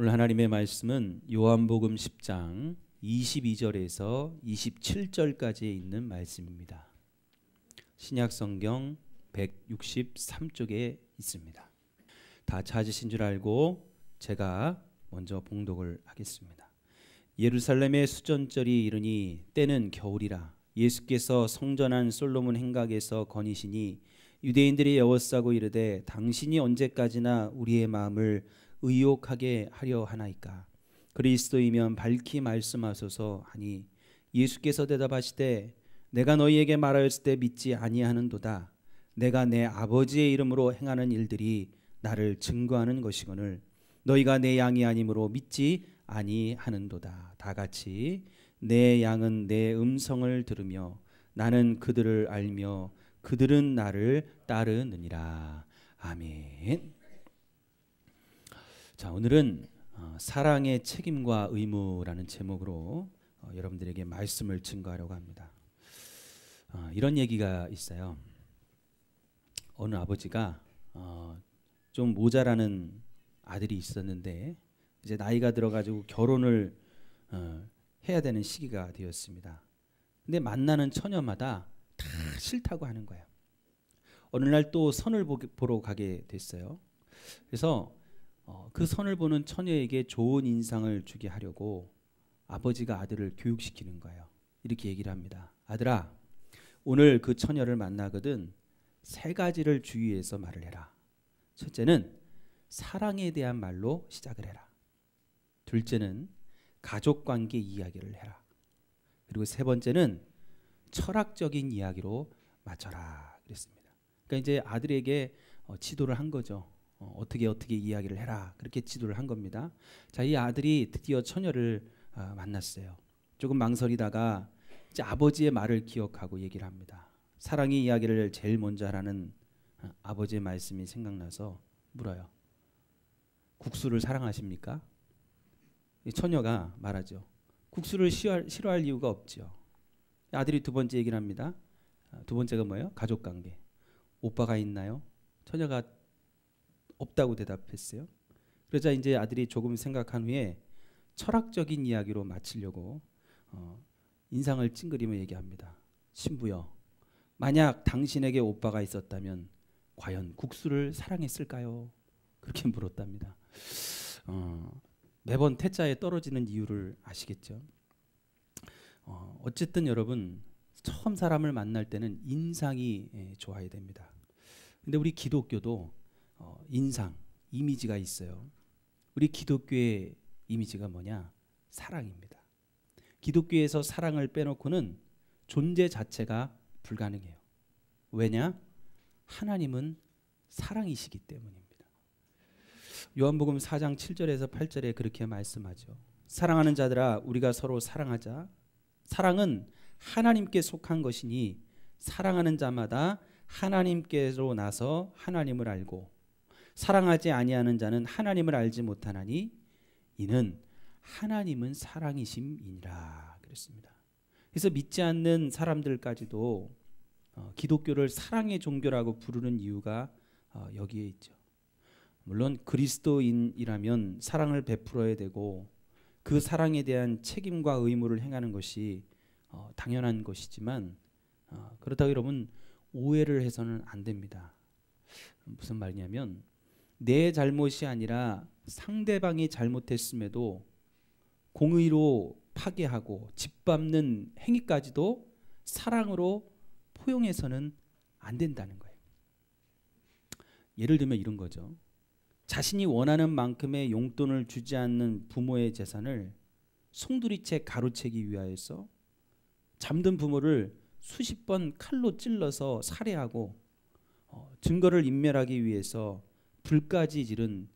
오늘 하나님의 말씀은 요한복음 10장 22절에서 27절까지에 있는 말씀입니다. 신약성경 163쪽에 있습니다. 다 찾으신 줄 알고 제가 먼저 봉독을 하겠습니다. 예루살렘의 수전절이 이르니 때는 겨울이라. 예수께서 성전한 솔로몬 행각에서 거니시니 유대인들이 에워싸고 이르되 당신이 언제까지나 우리의 마음을 의욕하게 하려 하나이까. 그리스도이면 밝히 말씀하소서 하니 예수께서 대답하시되 내가 너희에게 말하였을 때 믿지 아니하는도다. 내가 내 아버지의 이름으로 행하는 일들이 나를 증거하는 것이거늘 너희가 내 양이 아니므로 믿지 아니하는도다. 다 같이 내 양은 내 음성을 들으며 나는 그들을 알며 그들은 나를 따르느니라. 아멘. 자, 오늘은 사랑의 책임과 의무라는 제목으로 여러분들에게 말씀을 증거하려고 합니다. 이런 얘기가 있어요. 어느 아버지가 좀 모자라는 아들이 있었는데 이제 나이가 들어가지고 결혼을 해야 되는 시기가 되었습니다. 근데 만나는 처녀마다 다 싫다고 하는 거예요. 어느 날 또 선을 보러 가게 됐어요. 그래서 그 선을 보는 처녀에게 좋은 인상을 주게 하려고 아버지가 아들을 교육시키는 거예요. 이렇게 얘기를 합니다. 아들아, 오늘 그 처녀를 만나거든 3가지를 주의해서 말을 해라. 첫째는 사랑에 대한 말로 시작을 해라. 둘째는 가족관계 이야기를 해라. 그리고 3번째는 철학적인 이야기로 맞춰라 그랬습니다. 그러니까 이제 아들에게 지도를 한 거죠. 어떻게 이야기를 해라 그렇게 지도를 한 겁니다. 자, 이 아들이 드디어 처녀를 만났어요. 조금 망설이다가 이제 아버지의 말을 기억하고 얘기를 합니다. 사랑의 이야기를 제일 먼저 하라는 아버지의 말씀이 생각나서 물어요. 국수를 사랑하십니까? 이 처녀가 말하죠. 국수를 싫어할 이유가 없죠. 아들이 2번째 얘기를 합니다. 2번째가 뭐예요? 가족관계. 오빠가 있나요? 처녀가 없다고 대답했어요. 그러자 이제 아들이 조금 생각한 후에 철학적인 이야기로 마치려고 인상을 찡그리며 얘기합니다. 신부여, 만약 당신에게 오빠가 있었다면 과연 국수를 사랑했을까요? 그렇게 물었답니다. 매번 태자에 떨어지는 이유를 아시겠죠? 어쨌든 여러분, 처음 사람을 만날 때는 인상이 좋아야 됩니다. 근데 우리 기독교도 인상, 이미지가 있어요. 우리 기독교의 이미지가 뭐냐? 사랑입니다. 기독교에서 사랑을 빼놓고는 존재 자체가 불가능해요. 왜냐? 하나님은 사랑이시기 때문입니다. 요한복음 4장 7절에서 8절에 그렇게 말씀하죠. 사랑하는 자들아, 우리가 서로 사랑하자. 사랑은 하나님께 속한 것이니 사랑하는 자마다 하나님께로 나서 하나님을 알고 사랑하지 아니하는 자는 하나님을 알지 못하나니 이는 하나님은 사랑이심이니라 그랬습니다. 그래서 믿지 않는 사람들까지도 기독교를 사랑의 종교라고 부르는 이유가 여기에 있죠. 물론 그리스도인이라면 사랑을 베풀어야 되고 그 사랑에 대한 책임과 의무를 행하는 것이 당연한 것이지만 그렇다고 여러분 오해를 해서는 안 됩니다. 무슨 말이냐면 내 잘못이 아니라 상대방이 잘못했음에도 공의로 파괴하고 짓밟는 행위까지도 사랑으로 포용해서는 안 된다는 거예요. 예를 들면 이런 거죠. 자신이 원하는 만큼의 용돈을 주지 않는 부모의 재산을 송두리째 가로채기 위하여서 잠든 부모를 수십 번 칼로 찔러서 살해하고 증거를 인멸하기 위해서 불까지 지른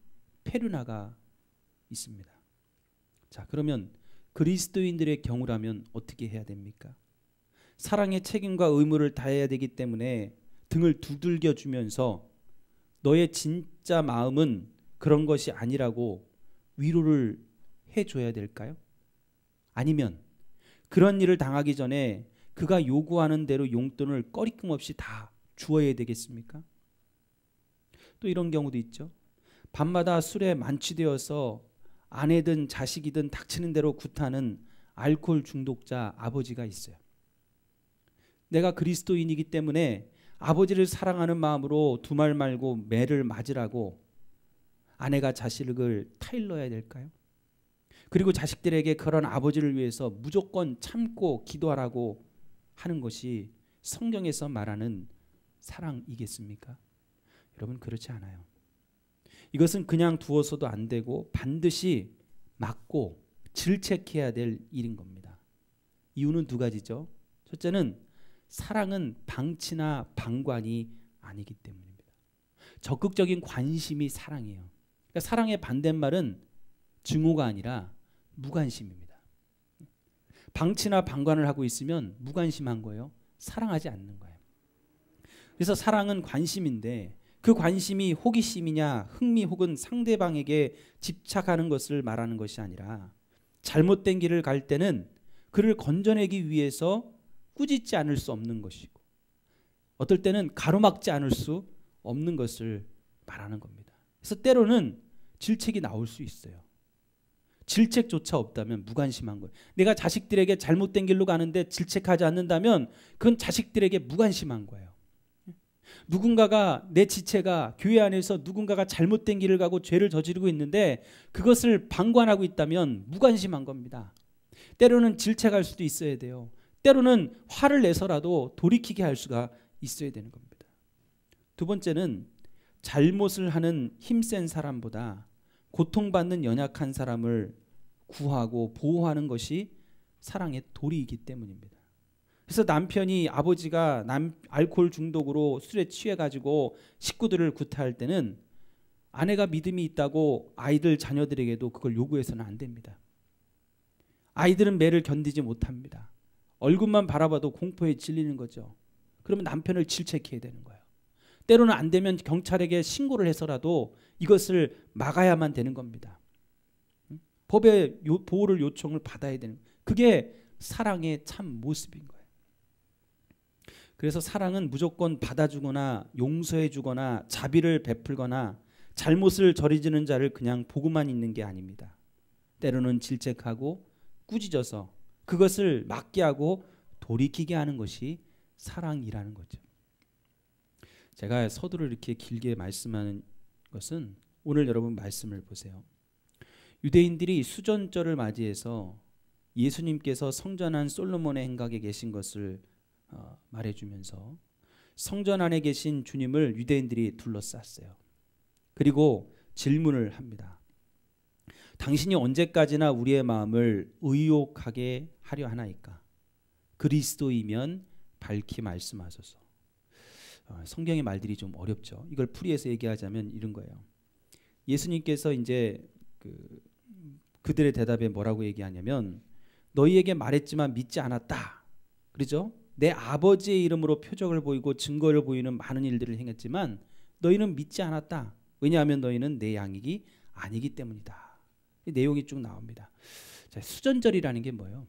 페르나가 있습니다. 자, 그러면 그리스도인들의 경우라면 어떻게 해야 됩니까? 사랑의 책임과 의무를 다해야 되기 때문에 등을 두들겨 주면서 너의 진짜 마음은 그런 것이 아니라고 위로를 해줘야 될까요? 아니면 그런 일을 당하기 전에 그가 요구하는 대로 용돈을 꺼리낌 없이 다 주어야 되겠습니까? 또 이런 경우도 있죠. 밤마다 술에 만취되어서 아내든 자식이든 닥치는 대로 굿하는 알코올 중독자 아버지가 있어요. 내가 그리스도인이기 때문에 아버지를 사랑하는 마음으로 두 말 말고 매를 맞으라고 아내가 자식을 타일러야 될까요? 그리고 자식들에게 그런 아버지를 위해서 무조건 참고 기도하라고 하는 것이 성경에서 말하는 사랑이겠습니까? 여러분, 그렇지 않아요. 이것은 그냥 두어서도 안 되고 반드시 막고 질책해야 될 일인 겁니다. 이유는 두 가지죠. 첫째는 사랑은 방치나 방관이 아니기 때문입니다. 적극적인 관심이 사랑이에요. 그러니까 사랑의 반대말은 증오가 아니라 무관심입니다. 방치나 방관을 하고 있으면 무관심한 거예요. 사랑하지 않는 거예요. 그래서 사랑은 관심인데 그 관심이 호기심이냐 흥미 혹은 상대방에게 집착하는 것을 말하는 것이 아니라 잘못된 길을 갈 때는 그를 건져내기 위해서 꾸짖지 않을 수 없는 것이고 어떨 때는 가로막지 않을 수 없는 것을 말하는 겁니다. 그래서 때로는 질책이 나올 수 있어요. 질책조차 없다면 무관심한 거예요. 내가 자식들에게 잘못된 길로 가는데 질책하지 않는다면 그건 자식들에게 무관심한 거예요. 누군가가 내 지체가 교회 안에서 누군가가 잘못된 길을 가고 죄를 저지르고 있는데 그것을 방관하고 있다면 무관심한 겁니다. 때로는 질책할 수도 있어야 돼요. 때로는 화를 내서라도 돌이키게 할 수가 있어야 되는 겁니다. 두 번째는 잘못을 하는 힘센 사람보다 고통받는 연약한 사람을 구하고 보호하는 것이 사랑의 도리이기 때문입니다. 그래서 남편이 아버지가 알코올 중독으로 술에 취해가지고 식구들을 구타할 때는 아내가 믿음이 있다고 아이들 자녀들에게도 그걸 요구해서는 안 됩니다. 아이들은 매를 견디지 못합니다. 얼굴만 바라봐도 공포에 질리는 거죠. 그러면 남편을 질책해야 되는 거예요. 때로는 안 되면 경찰에게 신고를 해서라도 이것을 막아야만 되는 겁니다. 법의 보호를 요청을 받아야 되는 거예요. 그게 사랑의 참 모습인 거예요. 그래서 사랑은 무조건 받아주거나 용서해주거나 자비를 베풀거나 잘못을 저지르는 자를 그냥 보고만 있는 게 아닙니다. 때로는 질책하고 꾸짖어서 그것을 막게 하고 돌이키게 하는 것이 사랑이라는 거죠. 제가 서두를 이렇게 길게 말씀하는 것은 오늘 여러분 말씀을 보세요. 유대인들이 수전절을 맞이해서 예수님께서 성전한 솔로몬의 행각에 계신 것을 말해주면서 성전 안에 계신 주님을 유대인들이 둘러쌌어요. 그리고 질문을 합니다. 당신이 언제까지나 우리의 마음을 의욕하게 하려 하나이까? 그리스도이면 밝히 말씀하소서. 성경의 말들이 좀 어렵죠. 이걸 풀이해서 얘기하자면 이런 거예요. 예수님께서 이제 그들의 대답에 뭐라고 얘기하냐면 너희에게 말했지만 믿지 않았다. 그렇죠? 내 아버지의 이름으로 표적을 보이고 증거를 보이는 많은 일들을 행했지만 너희는 믿지 않았다. 왜냐하면 너희는 내 양이기 아니기 때문이다. 이 내용이 쭉 나옵니다. 자, 수전절이라는 게 뭐예요?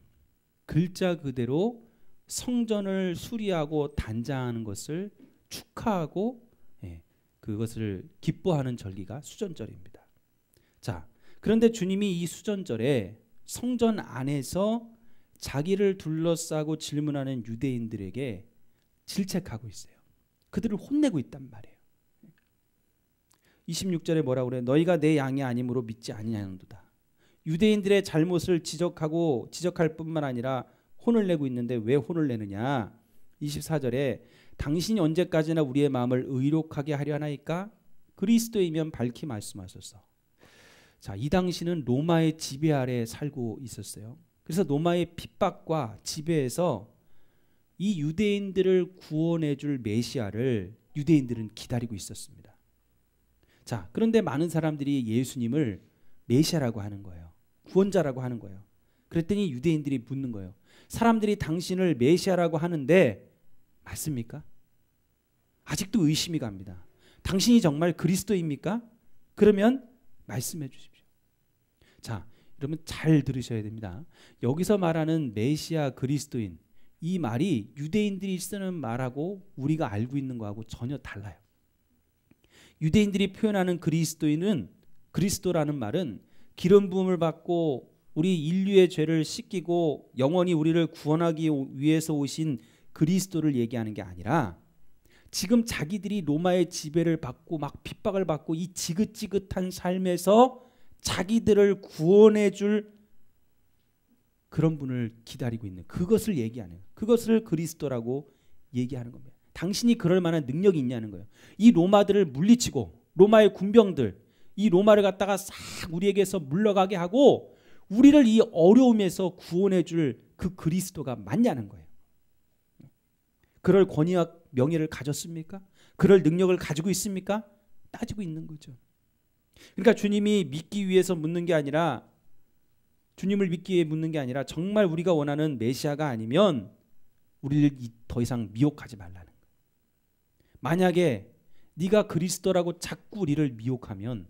글자 그대로 성전을 수리하고 단장하는 것을 축하하고 그것을 기뻐하는 절기가 수전절입니다. 자, 그런데 주님이 이 수전절에 성전 안에서 자기를 둘러싸고 질문하는 유대인들에게 질책하고 있어요. 그들을 혼내고 있단 말이에요. 26절에 뭐라고 그래요? 너희가 내 양이 아니므로 믿지 아니하는도다. 유대인들의 잘못을 지적할 뿐만 아니라 혼을 내고 있는데 왜 혼을 내느냐? 24절에 당신이 언제까지나 우리의 마음을 의롭하게 하려 하나이까? 그리스도이면 밝히 말씀하소서. 자, 이 당시는 로마의 지배 아래 살고 있었어요. 그래서 로마의 핍박과 지배에서 이 유대인들을 구원해 줄 메시아를 유대인들은 기다리고 있었습니다. 자, 그런데 많은 사람들이 예수님을 메시아라고 하는 거예요. 구원자라고 하는 거예요. 그랬더니 유대인들이 묻는 거예요. 사람들이 당신을 메시아라고 하는데 맞습니까? 아직도 의심이 갑니다. 당신이 정말 그리스도입니까? 그러면 말씀해 주십시오. 자, 여러분 잘 들으셔야 됩니다. 여기서 말하는 메시아 그리스도인 이 말이 유대인들이 쓰는 말하고 우리가 알고 있는 거하고 전혀 달라요. 유대인들이 표현하는 그리스도인은 그리스도라는 말은 기름 부음을 받고 우리 인류의 죄를 씻기고 영원히 우리를 구원하기 위해서 오신 그리스도를 얘기하는 게 아니라 지금 자기들이 로마의 지배를 받고 막 핍박을 받고 이 지긋지긋한 삶에서 자기들을 구원해 줄 그런 분을 기다리고 있는 그것을 얘기하는, 그것을 그리스도라고 얘기하는 겁니다. 당신이 그럴 만한 능력이 있냐는 거예요. 이 로마들을 물리치고 로마의 군병들, 이 로마를 갖다가 싹 우리에게서 물러가게 하고 우리를 이 어려움에서 구원해 줄 그 그리스도가 맞냐는 거예요. 그럴 권위와 명예를 가졌습니까? 그럴 능력을 가지고 있습니까? 따지고 있는 거죠. 그러니까 주님이 믿기 위해서 묻는 게 아니라, 주님을 믿기 위해 묻는 게 아니라 정말 우리가 원하는 메시아가 아니면 우리를 더 이상 미혹하지 말라는 거예요. 만약에 네가 그리스도라고 자꾸 우리를 미혹하면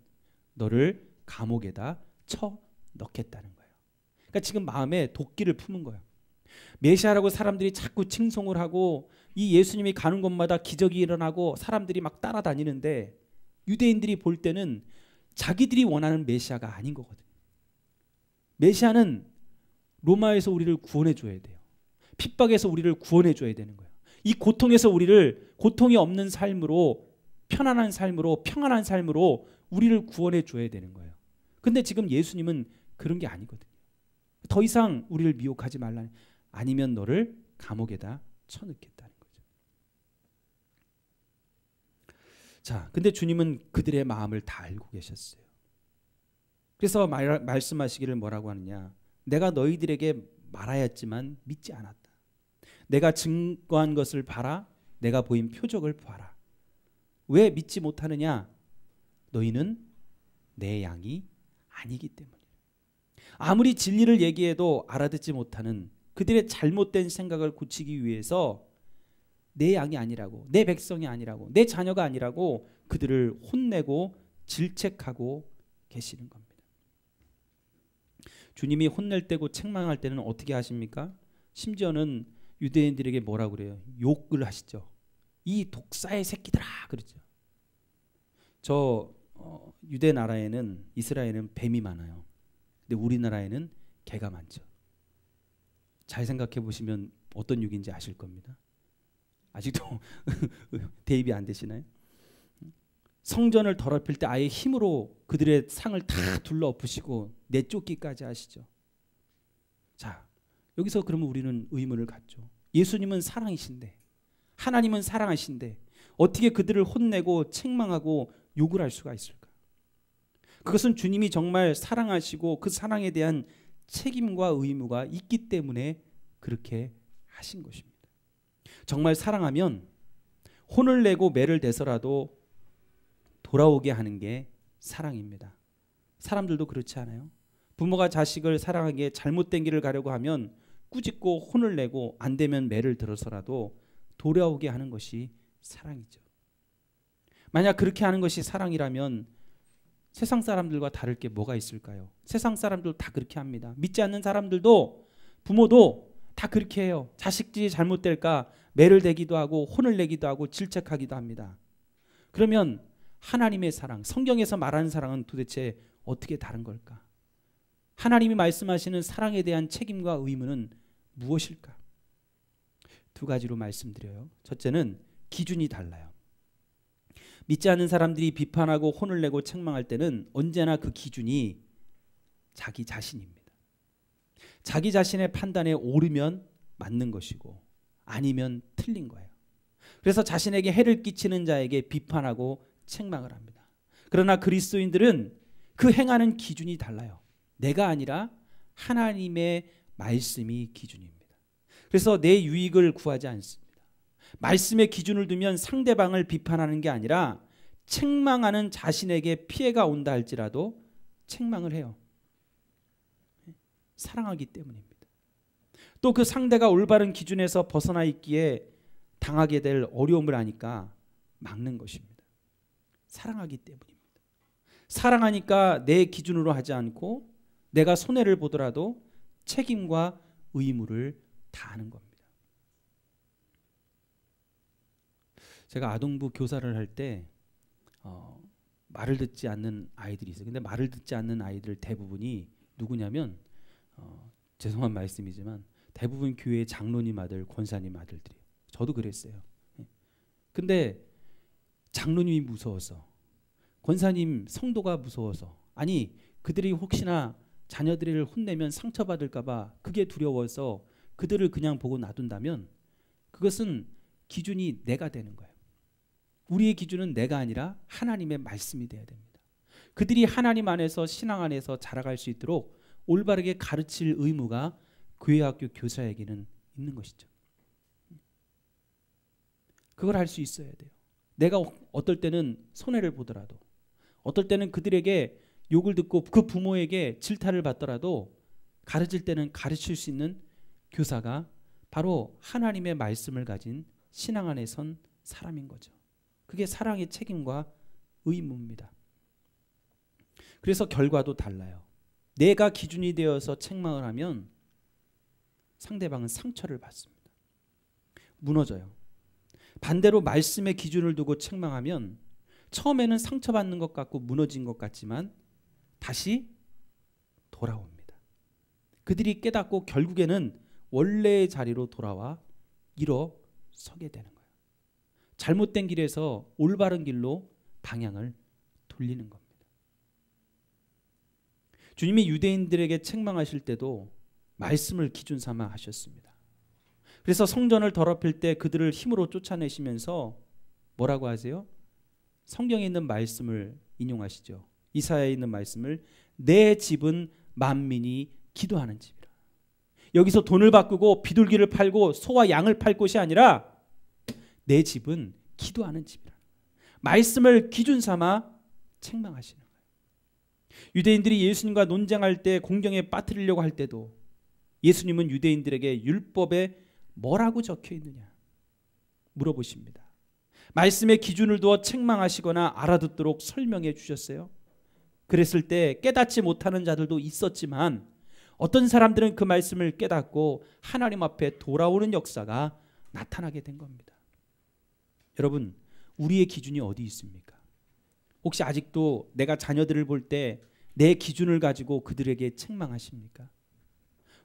너를 감옥에다 쳐 넣겠다는 거예요. 그러니까 지금 마음에 도끼를 품은 거예요. 메시아라고 사람들이 자꾸 칭송을 하고 이 예수님이 가는 곳마다 기적이 일어나고 사람들이 막 따라다니는데 유대인들이 볼 때는 자기들이 원하는 메시아가 아닌 거거든요. 메시아는 로마에서 우리를 구원해 줘야 돼요. 핍박에서 우리를 구원해 줘야 되는 거예요. 이 고통에서 우리를 고통이 없는 삶으로, 편안한 삶으로, 평안한 삶으로 우리를 구원해 줘야 되는 거예요. 근데 지금 예수님은 그런 게 아니거든요. 더 이상 우리를 미혹하지 말라. 아니면 너를 감옥에다 쳐넣겠다는 거죠. 자, 근데 주님은 그들의 마음을 다 알고 계셨어요. 그래서 말씀하시기를 뭐라고 하느냐? 내가 너희들에게 말하였지만 믿지 않았다. 내가 증거한 것을 봐라. 내가 보인 표적을 봐라. 왜 믿지 못하느냐? 너희는 내 양이 아니기 때문이다. 아무리 진리를 얘기해도 알아듣지 못하는 그들의 잘못된 생각을 고치기 위해서 내 양이 아니라고, 내 백성이 아니라고, 내 자녀가 아니라고 그들을 혼내고 질책하고 계시는 겁니다. 주님이 혼낼 때고 책망할 때는 어떻게 하십니까? 심지어는 유대인들에게 뭐라고 그래요? 욕을 하시죠. 이 독사의 새끼들아 그러죠. 저 유대 나라에는, 이스라엘은 뱀이 많아요. 근데 우리나라에는 개가 많죠. 잘 생각해 보시면 어떤 육인지 아실 겁니다. 아직도 대입이 안 되시나요? 성전을 더럽힐 때 아예 힘으로 그들의 상을 다 둘러 엎으시고 내쫓기까지 하시죠. 자, 여기서 그러면 우리는 의문을 갖죠. 예수님은 사랑이신데, 하나님은 사랑하신데 어떻게 그들을 혼내고 책망하고 욕을 할 수가 있을까? 그것은 주님이 정말 사랑하시고 그 사랑에 대한 책임과 의무가 있기 때문에 그렇게 하신 것입니다. 정말 사랑하면 혼을 내고 매를 대서라도 돌아오게 하는 게 사랑입니다. 사람들도 그렇지 않아요? 부모가 자식을 사랑하기에 잘못된 길을 가려고 하면 꾸짖고 혼을 내고 안 되면 매를 들어서라도 돌아오게 하는 것이 사랑이죠. 만약 그렇게 하는 것이 사랑이라면 세상 사람들과 다를 게 뭐가 있을까요? 세상 사람들 다 그렇게 합니다. 믿지 않는 사람들도, 부모도 다 그렇게 해요. 자식들이 잘못될까 매를 대기도 하고 혼을 내기도 하고 질책하기도 합니다. 그러면 하나님의 사랑, 성경에서 말하는 사랑은 도대체 어떻게 다른 걸까? 하나님이 말씀하시는 사랑에 대한 책임과 의무는 무엇일까? 두 가지로 말씀드려요. 첫째는 기준이 달라요. 믿지 않는 사람들이 비판하고 혼을 내고 책망할 때는 언제나 그 기준이 자기 자신입니다. 자기 자신의 판단에 옳으면 맞는 것이고 아니면 틀린 거예요. 그래서 자신에게 해를 끼치는 자에게 비판하고 책망을 합니다. 그러나 그리스도인들은 그 행하는 기준이 달라요. 내가 아니라 하나님의 말씀이 기준입니다. 그래서 내 유익을 구하지 않습니다. 말씀의 기준을 두면 상대방을 비판하는 게 아니라 책망하는 자신에게 피해가 온다 할지라도 책망을 해요. 사랑하기 때문입니다. 또 그 상대가 올바른 기준에서 벗어나 있기에 당하게 될 어려움을 아니까 막는 것입니다. 사랑하기 때문입니다. 사랑하니까 내 기준으로 하지 않고 내가 손해를 보더라도 책임과 의무를 다하는 겁니다. 제가 아동부 교사를 할 때 말을 듣지 않는 아이들이 있어요. 근데 말을 듣지 않는 아이들 대부분이 누구냐면 죄송한 말씀이지만 대부분 교회 장로님 아들, 권사님 아들들이에요. 저도 그랬어요. 근데 장로님이 무서워서, 권사님 성도가 무서워서, 아니 그들이 혹시나 자녀들을 혼내면 상처받을까 봐 그게 두려워서 그들을 그냥 보고 놔둔다면 그것은 기준이 내가 되는 거예요. 우리의 기준은 내가 아니라 하나님의 말씀이 돼야 됩니다. 그들이 하나님 안에서, 신앙 안에서 자라갈 수 있도록 올바르게 가르칠 의무가 교회학교 교사에게는 있는 것이죠. 그걸 할 수 있어야 돼요. 내가 어떨 때는 손해를 보더라도, 어떨 때는 그들에게 욕을 듣고 그 부모에게 질타를 받더라도 가르칠 때는 가르칠 수 있는 교사가 바로 하나님의 말씀을 가진 신앙 안에 선 사람인 거죠. 그게 사랑의 책임과 의무입니다. 그래서 결과도 달라요. 내가 기준이 되어서 책망을 하면 상대방은 상처를 받습니다. 무너져요. 반대로 말씀의 기준을 두고 책망하면 처음에는 상처받는 것 같고 무너진 것 같지만 다시 돌아옵니다. 그들이 깨닫고 결국에는 원래의 자리로 돌아와 일어서게 되는 거예요. 잘못된 길에서 올바른 길로 방향을 돌리는 겁니다. 주님이 유대인들에게 책망하실 때도 말씀을 기준 삼아 하셨습니다. 그래서 성전을 더럽힐 때 그들을 힘으로 쫓아내시면서 뭐라고 하세요? 성경에 있는 말씀을 인용하시죠. 이사야에 있는 말씀을 내 집은 만민이 기도하는 집이라. 여기서 돈을 바꾸고 비둘기를 팔고 소와 양을 팔 곳이 아니라 내 집은 기도하는 집이라. 말씀을 기준 삼아 책망하시는 거예요. 유대인들이 예수님과 논쟁할 때, 공경에 빠뜨리려고 할 때도 예수님은 유대인들에게 율법에 뭐라고 적혀 있느냐 물어보십니다. 말씀의 기준을 두어 책망하시거나 알아듣도록 설명해 주셨어요. 그랬을 때 깨닫지 못하는 자들도 있었지만 어떤 사람들은 그 말씀을 깨닫고 하나님 앞에 돌아오는 역사가 나타나게 된 겁니다. 여러분, 우리의 기준이 어디 있습니까? 혹시 아직도 내가 자녀들을 볼 때 내 기준을 가지고 그들에게 책망하십니까?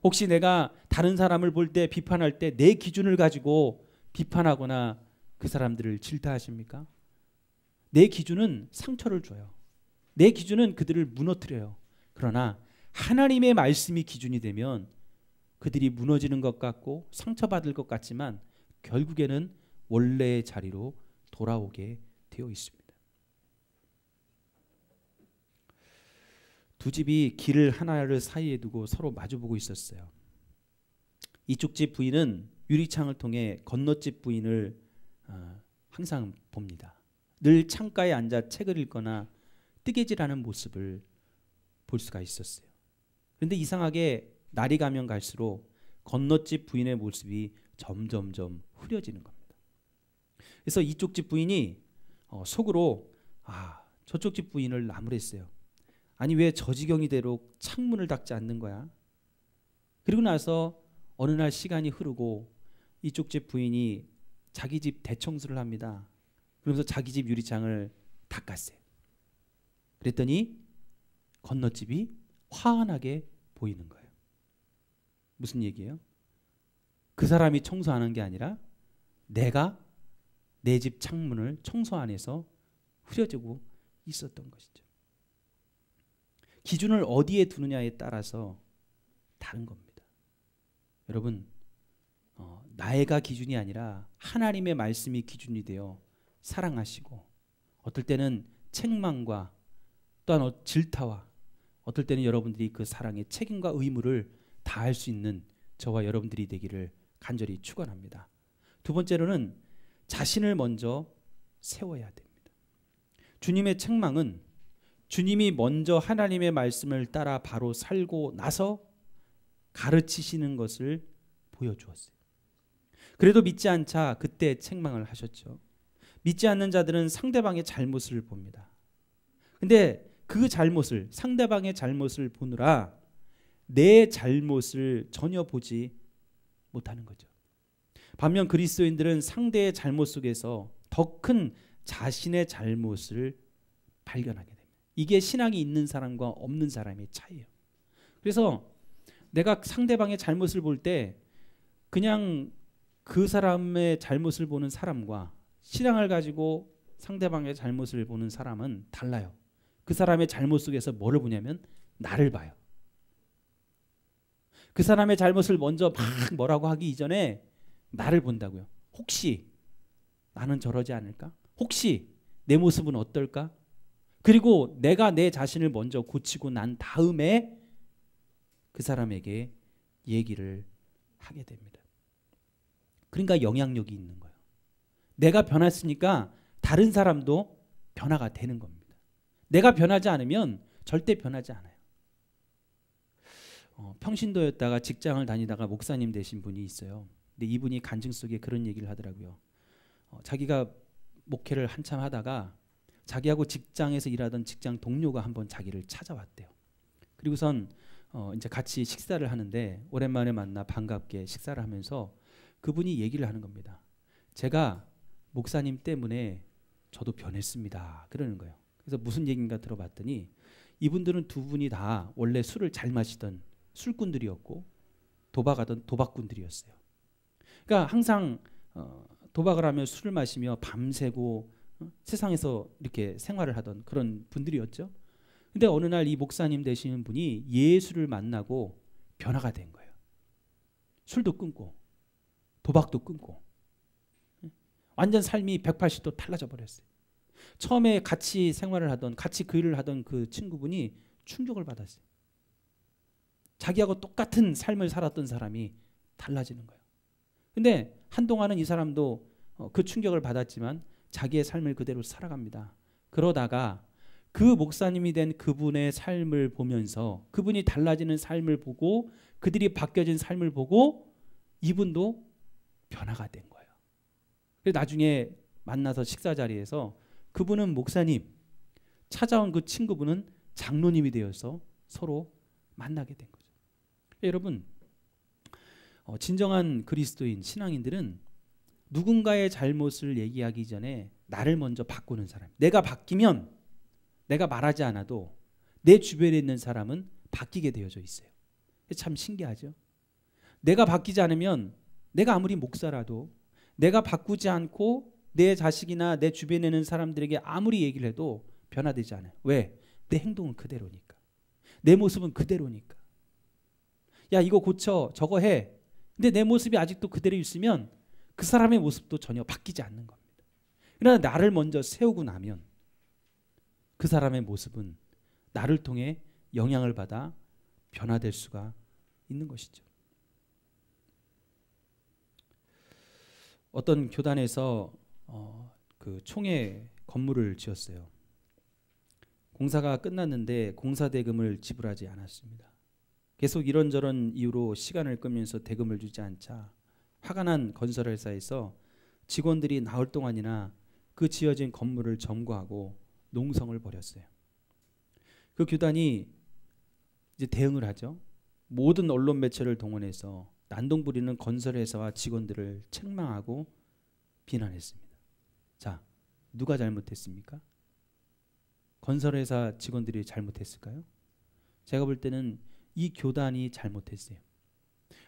혹시 내가 다른 사람을 볼 때, 비판할 때 내 기준을 가지고 비판하거나 그 사람들을 질타하십니까? 내 기준은 상처를 줘요. 내 기준은 그들을 무너뜨려요. 그러나 하나님의 말씀이 기준이 되면 그들이 무너지는 것 같고 상처받을 것 같지만 결국에는 원래의 자리로 돌아오게 되어 있습니다. 두 집이 길을 하나를 사이에 두고 서로 마주보고 있었어요. 이쪽 집 부인은 유리창을 통해 건너집 부인을 항상 봅니다. 늘 창가에 앉아 책을 읽거나 뜨개질하는 모습을 볼 수가 있었어요. 그런데 이상하게 날이 가면 갈수록 건너집 부인의 모습이 점점점 흐려지는 겁니다. 그래서 이쪽 집 부인이 속으로 저쪽 집 부인을 나무랬어요. 아니 왜 저 지경이 되도록 창문을 닫지 않는 거야? 그리고 나서 어느 날 시간이 흐르고 이쪽 집 부인이 자기 집 대청소를 합니다. 그러면서 자기 집 유리창을 닦았어요. 그랬더니 건너집이 환하게 보이는 거예요. 무슨 얘기예요? 그 사람이 청소하는 게 아니라 내가 내 집 창문을 청소 안에서 흐려지고 있었던 것이죠. 기준을 어디에 두느냐에 따라서 다른 겁니다. 여러분, 나의가 기준이 아니라 하나님의 말씀이 기준이 되어 사랑하시고, 어떨 때는 책망과 또한 질타와, 어떨 때는 여러분들이 그 사랑의 책임과 의무를 다할 수 있는 저와 여러분들이 되기를 간절히 축원합니다. 두 번째로는 자신을 먼저 세워야 됩니다. 주님의 책망은 주님이 먼저 하나님의 말씀을 따라 바로 살고 나서 가르치시는 것을 보여주었어요. 그래도 믿지 않자 그때 책망을 하셨죠. 믿지 않는 자들은 상대방의 잘못을 봅니다. 근데 그 잘못을, 상대방의 잘못을 보느라 내 잘못을 전혀 보지 못하는 거죠. 반면 그리스도인들은 상대의 잘못 속에서 더 큰 자신의 잘못을 발견하게 됩니다. 이게 신앙이 있는 사람과 없는 사람의 차이예요. 그래서 내가 상대방의 잘못을 볼 때 그냥 그 사람의 잘못을 보는 사람과 신앙을 가지고 상대방의 잘못을 보는 사람은 달라요. 그 사람의 잘못 속에서 뭐를 보냐면 나를 봐요. 그 사람의 잘못을 먼저 막 뭐라고 하기 이전에 나를 본다고요. 혹시 나는 저러지 않을까? 혹시 내 모습은 어떨까? 그리고 내가 내 자신을 먼저 고치고 난 다음에 그 사람에게 얘기를 하게 됩니다. 그러니까 영향력이 있는 거예요. 내가 변했으니까 다른 사람도 변화가 되는 겁니다. 내가 변하지 않으면 절대 변하지 않아요. 평신도였다가 직장을 다니다가 목사님 되신 분이 있어요. 근데 이분이 간증 속에 그런 얘기를 하더라고요. 자기가 목회를 한참 하다가 자기하고 직장에서 일하던 직장 동료가 한번 자기를 찾아왔대요. 그리고선 이제 같이 식사를 하는데 오랜만에 만나 반갑게 식사를 하면서 그분이 얘기를 하는 겁니다. 제가 목사님 때문에 저도 변했습니다. 그러는 거예요. 그래서 무슨 얘기인가 들어봤더니 이분들은 두 분이 다 원래 술을 잘 마시던 술꾼들이었고 도박하던 도박꾼들이었어요. 그러니까 항상 도박을 하며 술을 마시며 밤새고 세상에서 이렇게 생활을 하던 그런 분들이었죠. 근데 어느 날 이 목사님 되시는 분이 예수를 만나고 변화가 된 거예요. 술도 끊고 도박도 끊고 완전 삶이 180도 달라져 버렸어요. 처음에 같이 생활을 하던 같이 그 일을 하던 그 친구분이 충격을 받았어요. 자기하고 똑같은 삶을 살았던 사람이 달라지는 거예요. 근데 한동안은 이 사람도 그 충격을 받았지만 자기의 삶을 그대로 살아갑니다. 그러다가 그 목사님이 된 그분의 삶을 보면서 그분이 달라지는 삶을 보고 그들이 바뀌어진 삶을 보고 이분도 변화가 된 거예요. 그래서 나중에 만나서 식사 자리에서 그분은 목사님, 찾아온 그 친구분은 장로님이 되어서 서로 만나게 된 거죠. 여러분, 진정한 그리스도인 신앙인들은 누군가의 잘못을 얘기하기 전에 나를 먼저 바꾸는 사람. 내가 바뀌면 내가 말하지 않아도 내 주변에 있는 사람은 바뀌게 되어져 있어요. 참 신기하죠. 내가 바뀌지 않으면 내가 아무리 목사라도 내가 바꾸지 않고 내 자식이나 내 주변에 있는 사람들에게 아무리 얘기를 해도 변화되지 않아요. 왜? 내 행동은 그대로니까. 내 모습은 그대로니까. 야, 이거 고쳐, 저거 해. 근데 내 모습이 아직도 그대로 있으면 그 사람의 모습도 전혀 바뀌지 않는 겁니다. 그러나 나를 먼저 세우고 나면 그 사람의 모습은 나를 통해 영향을 받아 변화될 수가 있는 것이죠. 어떤 교단에서 그 총회 건물을 지었어요. 공사가 끝났는데 공사 대금을 지불하지 않았습니다. 계속 이런저런 이유로 시간을 끌면서 대금을 주지 않자 화가 난 건설회사에서 직원들이 나흘 동안이나 그 지어진 건물을 점거하고 농성을 벌였어요. 그 교단이 이제 대응을 하죠. 모든 언론 매체를 동원해서 난동 부리는 건설회사와 직원들을 책망하고 비난했습니다. 자, 누가 잘못했습니까? 건설회사 직원들이 잘못했을까요? 제가 볼 때는 이 교단이 잘못했어요.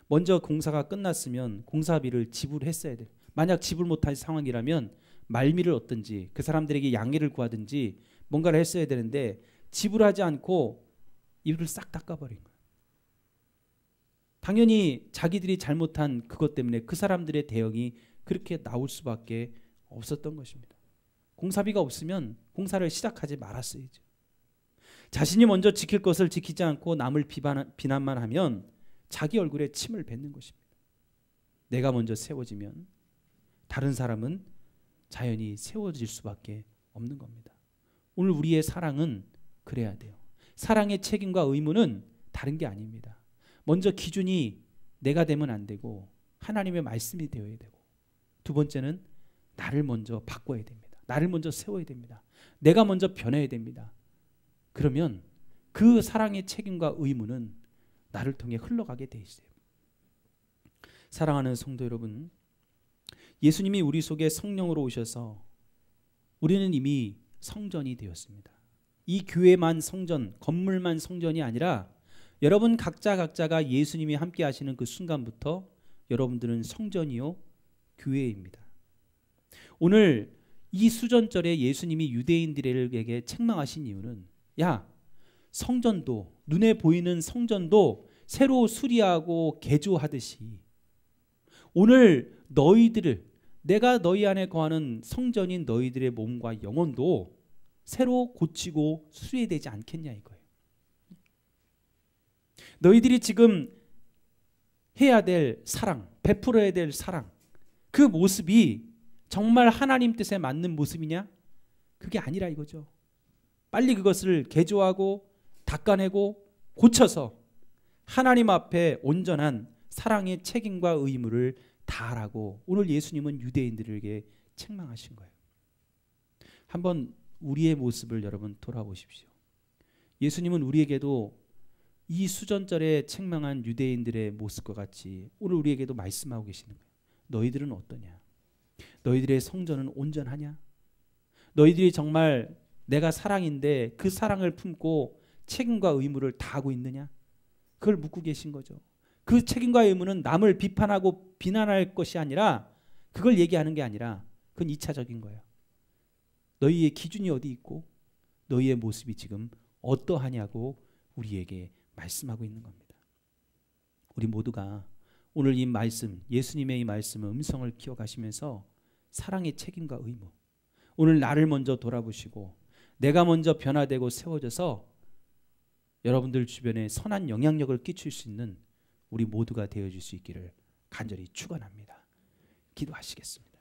먼저 공사가 끝났으면 공사비를 지불했어야 돼요. 만약 지불 못할 상황이라면 말미를 얻든지 그 사람들에게 양해를 구하든지 뭔가를 했어야 되는데 지불하지 않고 이를 싹 닦아버린 거예요. 당연히 자기들이 잘못한 그것 때문에 그 사람들의 대응이 그렇게 나올 수밖에 없었던 것입니다. 공사비가 없으면 공사를 시작하지 말았어야죠. 자신이 먼저 지킬 것을 지키지 않고 남을 비난만 하면 자기 얼굴에 침을 뱉는 것입니다. 내가 먼저 세워지면 다른 사람은 자연히 세워질 수밖에 없는 겁니다. 오늘 우리의 사랑은 그래야 돼요. 사랑의 책임과 의무는 다른 게 아닙니다. 먼저 기준이 내가 되면 안 되고 하나님의 말씀이 되어야 되고, 두 번째는 나를 먼저 바꿔야 됩니다. 나를 먼저 세워야 됩니다. 내가 먼저 변해야 됩니다. 그러면 그 사랑의 책임과 의무는 나를 통해 흘러가게 돼 있어요. 사랑하는 성도 여러분, 예수님이 우리 속에 성령으로 오셔서 우리는 이미 성전이 되었습니다. 이 교회만 성전, 건물만 성전이 아니라 여러분 각자가 예수님이 함께 하시는 그 순간부터 여러분들은 성전이요 교회입니다. 오늘 이 수전절에 예수님이 유대인들에게 책망하신 이유는 야, 성전도, 눈에 보이는 성전도 새로 수리하고 개조하듯이 오늘 너희들을, 내가 너희 안에 거하는 성전인 너희들의 몸과 영혼도 새로 고치고 수리되지 않겠냐 이거예요. 너희들이 지금 해야 될 사랑, 베풀어야 될 사랑, 그 모습이 정말 하나님 뜻에 맞는 모습이냐? 그게 아니라 이거죠. 빨리 그것을 개조하고 닦아내고 고쳐서 하나님 앞에 온전한 사랑의 책임과 의무를 다하라고 오늘 예수님은 유대인들에게 책망하신 거예요. 한번 우리의 모습을 여러분 돌아보십시오. 예수님은 우리에게도 이 수전절에 책망한 유대인들의 모습과 같이 오늘 우리에게도 말씀하고 계시는 거예요. 너희들은 어떠냐? 너희들의 성전은 온전하냐? 너희들이 정말 내가 사랑인데 그 사랑을 품고 책임과 의무를 다하고 있느냐? 그걸 묻고 계신 거죠. 그 책임과 의무는 남을 비판하고 비난할 것이 아니라 그걸 얘기하는 게 아니라 그건 2차적인 거예요. 너희의 기준이 어디 있고 너희의 모습이 지금 어떠하냐고 우리에게 말씀하고 있는 겁니다. 우리 모두가 오늘 이 말씀, 예수님의 이 말씀의 음성을 기억하시면서 사랑의 책임과 의무, 오늘 나를 먼저 돌아보시고 내가 먼저 변화되고 세워져서 여러분들 주변에 선한 영향력을 끼칠 수 있는 우리 모두가 되어줄 수 있기를 간절히 축원합니다. 기도하시겠습니다.